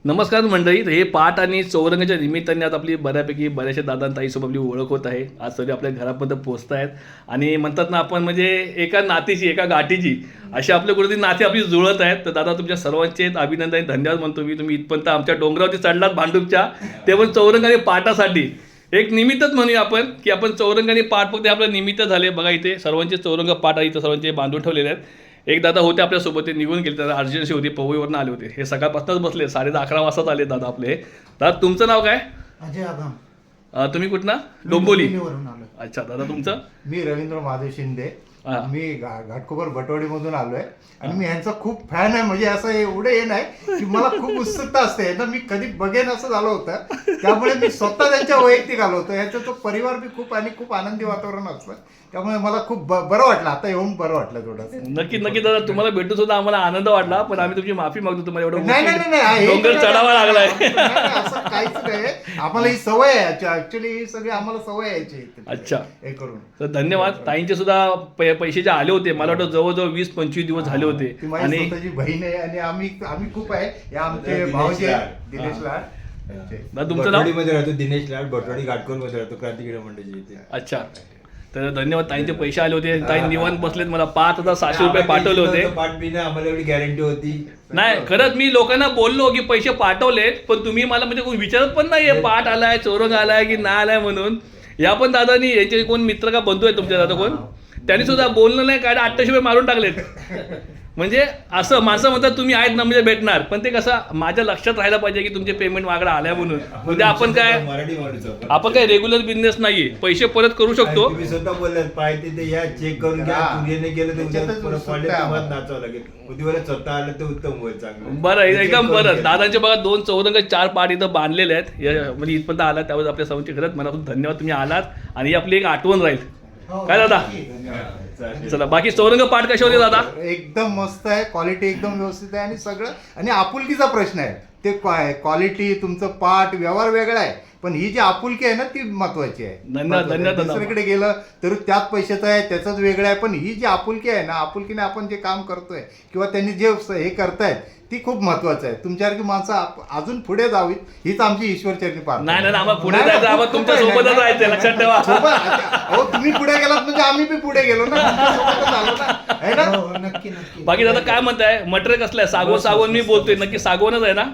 नमस्कार मंडळी. हे पाठ आणि चौरंगाच्या निमित्ताने आज आपली बऱ्याचशा दादा आणि ताईसोबत आपली ओळख होत आहे. आज सगळे आपल्या घरापर्यंत पोहोचत आहेत आणि म्हणतात ना आपण म्हणजे एका नातीची एका गाठीची अशी आपल्या कुठेतरी नाती आपली जुळत आहेत. तर दादा तुमच्या सर्वांचे अभिनंदन आणि धन्यवाद म्हणतो मी. तुम्ही इथपर्यंत आमच्या डोंगरावरती चढलात भांडूपच्या, ते पण चौरंग आणि पाठासाठी. एक निमित्तच म्हणूया आपण की आपण चौरंग आणि पाठ फक्त आपलं निमित्त झाले. बघा इथे सर्वांचे चौरंग पाठ आहे, इथं सर्वांचे बांधून ठेवलेले आहेत. एक दादा होते आपल्यासोबत, ते निघून गेले, त्याला अर्जन्सी होती, पवईवरून आले होते. हे सकाळपासूनच बसले, 11:30 वाजताच आले दादा आपले. दादा तुमचं नाव काय? अजय आगाम. तुम्ही कुठना? डोंबोली. आलो. अच्छा दादा तुमचं? मी रवींद्र महादेव शिंदे. हा. मी घाटकोपर भटवाडीमधून आलोय आणि मी यांचा खूप फॅन आहे. म्हणजे असं एवढं हे नाही की मला खूप उत्सुकता असते ना, मी कधी बघेन असं झालं होतं. त्यामुळे मी स्वतः त्यांच्या वैयक्तिक आलो होतो. यांचा तो परिवार बी खूप आणि खूप आनंदी वातावरण असतं. त्यामुळे मला खूप बरं वाटलं, आता येऊन बरं वाटलं थोडंसं. नक्की दादा, तुम्हाला भेटून सुद्धा आम्हाला आनंद वाटला, पण आम्ही तुमची माफी मागतो. तुम्हाला एवढं नाही डोंगर चढावा लागलाय. असं काहीच नाही. आम्हाला ही सवय आहे, ऍक्च्युली ही सगळी आम्हाला सवय यायची. अच्छा, हे करून तर धन्यवाद. ताईंचे सुद्धा पैसे जे आले होते, मला वाटतं जवळजवळ 20-25 दिवस झाले होते. ती माझी आणि स्वतःची बहीण आहे आणि आम्ही खूप आहे. हे आमचे भाऊजी दिनेश लाड यांचे. तुमचं नाव? मध्ये राहतो दिनेश लाड, भटवाडी घाटकोर मध्ये राहतो, क्रांतिगिरी मंडळाची इथे. अच्छा, तर धन्यवाद. ताईंचे पैसे आले होते, ताई निवांत बसलेत. मला 5,600 रुपये पाठवले होते. पाठ बी नाही, आम्हाला एवढी गॅरंटी होती. नाही खरंच मी लोकांना बोललो की पैसे पाठवलेत, पण तुम्ही मला म्हणजे कोण विचारत पण नाहीये पाठ आलाय, चौरंग आलाय की नाही आलाय म्हणून. या पण दादानी, यांचे कोण मित्र का बंधू आहे तुमच्या दादा कोण, त्यांनी सुद्धा बोलणं नाही काय, 800 रुपये मारून टाकलेत. म्हणजे असं माणसं म्हणतात तुम्ही आहेत ना म्हणजे भेटणार, पण ते कसं माझ्या लक्षात राहायला पाहिजे की तुमचे पेमेंट मागडा आल्या म्हणून. म्हणजे आपण मराठी माणूस आपण काय रेग्युलर बिझनेस नाहीये, पैसे परत करू शकतो. तुम्ही स्वतः बोललात पाहिजे ते या चेक करून घ्या. कुरिअरने गेलं तर उद्या परत पाडले तुम्हाला नाचावं लागेल. उद्याला स्वतः आलं तर उत्तम होईल, चांगलं. बरं, एकदम बरं. दादांचे बघा 2 चौरंग 4 पाठ इथं बांधलेले आहेत. म्हणजे इथपर्यंत आलात त्यावेळेस आपल्या सर्वांचे खरंच मनापासून धन्यवाद. तुम्ही आलात आणि ही आपली एक आठवण राहील. काय दादा? चला, बाकी चौरंग पाठ कसे होते दादा? एकदम मस्त आहे, क्वालिटी एकदम व्यवस्थित आहे आणि सगळं. आणि आपुलकीचा प्रश्न आहे, ते क्वालिटी तुमचं पाठ व्यवहार वेगळा आहे, पण ही जी आपुलकी आहे ना ती महत्वाची आहे. धन्यवाद दादा. दुसरीकडे गेलं तर त्याच पैशाचं आहे, त्याचंच वेगळं आहे, पण ही जी आपुलकी आहे ना, आपुलकीने आपण जे काम करतोय किंवा त्यांनी जे हे करतायत ती खूप महत्वाचं आहे. तुमच्यासारखी माणसं अजून पुढे जावीत हीच आमची ईश्वरचरणी प्रार्थना. नाही आम्हाला पुढे जायचं, आम्हाला तुमच्या सोबतच राहायचं, लक्षात ठेवा. हो, तुम्ही पुढे गेलात म्हणजे आम्ही बी पुढे गेलो ना, तुमच्यासोबतच आलो ना, है ना? नक्की. बाकी दादा काय म्हणताय? मटेरियल कसलं आहे? सागवण मी बोलतोय, नक्की सागवणच आहे ना?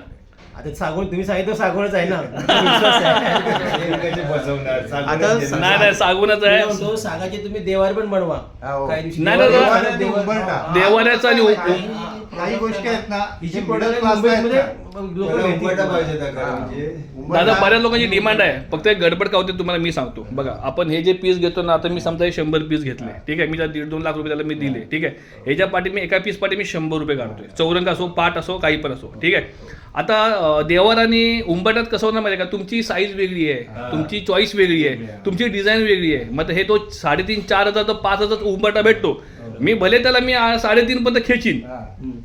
आता सागवण तुम्ही सांगितलं सागवणच आहे ना. विश्वास आहे. बसवणार नाही सागवणच आहे. म्हणतो, सागाचे तुम्ही देवार पण बनवा. हो. काही दिवशी नाही, देवार- नाही, देवार- उंबरठा. देवाऱ्याचं आणि काही गोष्टी आहेत ना, हिची जे product middle class आहेत मुंबईमध्ये ना, लोकं त्याला भेटतील. उंबरठा पाहिजे त्या घरात, म्हणजे दादा बऱ्याच लोकांची डिमांड आहे. फक्त एक गडबड का होते तुम्हाला मी सांगतो. बघा आपण हे जे पीस घेतो ना, आता मी समजा हे 100 पीस घेतले, ठीक आहे, मी त्याला 1.5-2 लाख रुपये त्याला मी दिले, ठीक आहे. ह्याच्या पाठी मी एका पीस पाठी मी 100 रुपये काढतोय. चौरंग असो, पाठ असो, काही पण असो, ठीक आहे. आता देवार आणि उंबरठ्यात कसं होणार माहिती आहे का, तुमची साईज वेगळी आहे, तुमची चॉईस वेगळी आहे, तुमची डिझाईन वेगळी आहे. मग हे तो 3,500-4,000 तर 5,000 उंबरठा भेटतो. मी भले त्याला मी 3.5 पर्यंत खेचीन,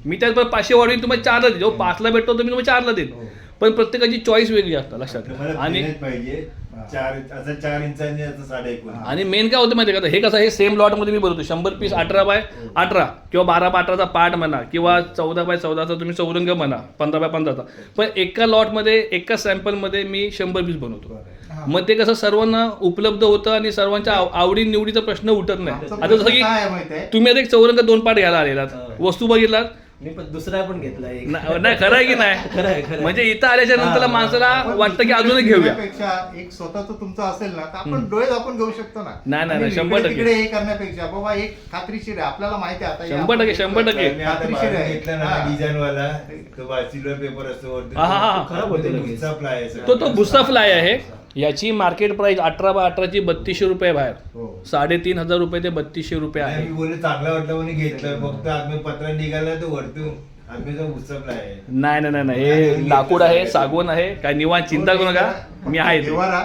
मी त्यात 500 वाढवीन, तुम्हाला 4ला देईन. जो 5ला भेटतो तर मी तुम्हाला 4ला देईन. पण प्रत्येकाची चॉईस वेगळी असतात, लक्षात ठेवा. आणि पाहिजे 4 इंचांनी असं 1.5. आणि मेन काय होतं माहिती आहे का, हे कसं, हे सेम लॉटमध्ये मी बनवतो. 100 पीस 18x18 किंवा 12x18चा पाठ म्हणा किंवा 14x14चा तुम्ही चौरंग म्हणा, 15x15चा. पण एका लॉटमध्ये, एका सॅम्पलमध्ये मी 100 पीस बनवतो. मग ते कसं सर्वांना उपलब्ध होतं आणि सर्वांच्या आवडी निवडीचा प्रश्न उठत नाही. आता जसं की काय आहे माहिती आहे? तुम्ही आता एक चौरंग 2 पाठ घ्यायला आलेलात, वस्तू बघितलात मी पण दुसरा पण घेतला एक. नाही, खरं आहे की नाही? खरं आहे. म्हणजे इथं आल्याच्या नंतर माणसाला आपण वाटतं की अजूनच घेऊया. पेक्षा एक स्वतःच तुमचं असेल ना, तर आपण डोळे आपण घेऊ शकतो ना. नाही, आणि 100% तिकडे हे करण्यापेक्षा बाबा एक खात्रीशीर आहे, आपल्याला माहिती आहे आता. 100%. मी आता खात्रीशीर आहे. घेतला ना हा. डिझाईन वाला, तो सिल्वर पेपर असतो, हा. खराब होते लगेच. प्लाय आहे सगळं. तो भुस्सा फ्लाय आहे. याची मार्केट प्राइस 18x18ची 3200 रुपये बाहेर, हो. 3,500 रुपये ते 3200 रुपये नाही, आहे. मी बोलले चांगला वाटलं म्हणून घेतलं. फक्त आम्ही पत्र निघाला तर वरतून आम्ही जो उत्सवला आहे. नाही, हे लाकूड आहे, सागवण आहे, काय निवांत चिंता करू नका, मी आहे ते. देवारा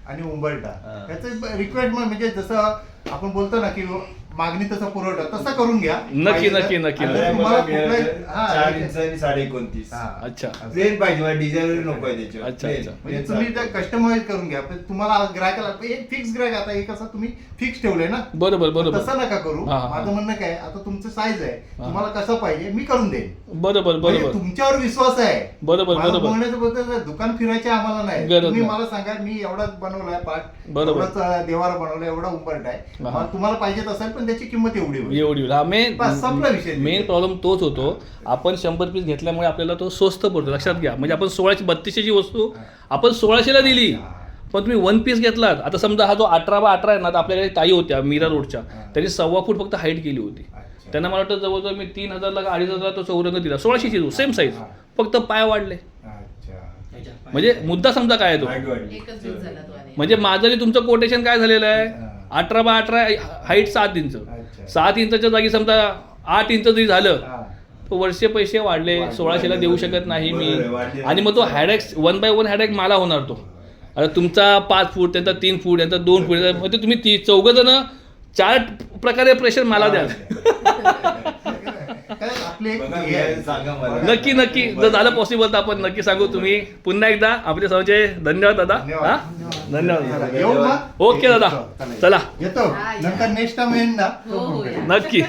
आणि उंबरठा त्याचं रिक्वायरमेंट म्हणजे जसं आपण बोलतो ना की मागणी तसा पुरवठा तसा करून घ्या नक्की, पाहिजे तर. नक्की, नक्की. आणि मला तुम्हाला मिळालं कुठलाही- हा, 4 इंच आणि 29.5 हा. अच्छा प्लेन पाहिजे मला डिझाईन नको आहे त्याच्यावर अच्छा, Plain. अच्छा. म्हणजे Plain तुम्ही चालतं. ते कस्टमाइज करून घ्या पण तुम्हाला ग्राहकाला एक फिक्स ग्राहक आता एक असं तुम्ही फिक्स ठेवलंय ना बरोबर बरोबर तसं नका करू हा, हा. माझं म्हणणं काय आता तुमचं साईज आहे तुम्हाला कसं पाहिजे मी करून देईन बरोबर म्हणजे बरोबर तुमच्यावर विश्वास आहे बरोबर, माझं बरोबर. बोलण्याचं बद्दल दुकान फिरायचे आम्हाला नाही गरज तुम्ही नाही. मला सांगा मी एवढाच बनवलाय पाठ बरोबर. एवढाच देवारा बनवला एवढा उंबरट आहे हा. मला तुम्हाला पाहिजेत असेल पण त्याची किंमत एवढी होईल एवढी मेन बस, संपला विषय. मेन प्रॉब्लेम तोच होतो आपण 100 पीस घेतल्यामुळे आपल्याला तो स्वस्त पडतो लक्षात घ्या म्हणजे आपण 1632ची वस्तू आपण 1600ला दिली पण तुम्ही 1 पीस घेतलात आता समजा हा जो 18x18 आहे ना तर आपल्याकडे ताई होत्या मीरा रोडच्या त्यांनी 1.25 फूट फक्त हाईट केली होती अच्छा. त्यांना मला वाटतं जवळजवळ मी 3000 का 2500 तो चौरंग दिला 1600ची सेम साईज फक्त पाय वाढले अच्छा म्हणजे मुद्दा समजा काय आहे तो Height वाढली. एकच दिवस झाला तो आणि म्हणजे माझं आणि तुमचं कोटेशन काय झालेलं आहे हा. 18x18 हाईट 7 इंच अच्छा. 7 इंचच्या जागी समजा 8 इंच जरी झालं हा. तो वर्षे पैसे वाढले 1600ला देऊ शकत नाही मी बरोबर आहे, वाढले. आणि मग तो हॅडॅक 1x1 हॅडॅक मला होणार तो आता तुमचा 5 फूट त्यांचा 3 फूट यांचा 2 फूट म्हणजे तुम्ही 4 जण 4 प्रकारे प्रेशर मला द्याल काय आपले एक बघा, हे आहे. सांगा मला. नक्की नक्की जर झालं पॉसिबल तर आपण नक्की सांगू तुम्ही पुन्हा एकदा आपल्या सर्वांचे धन्यवाद दादा धन्यवाद. हा धन्यवाद चला, येऊ मग ओके दादा चला येतो हा, या. नंतर नेक्स्ट टाइम येईन ना हो, हो, या. नक्की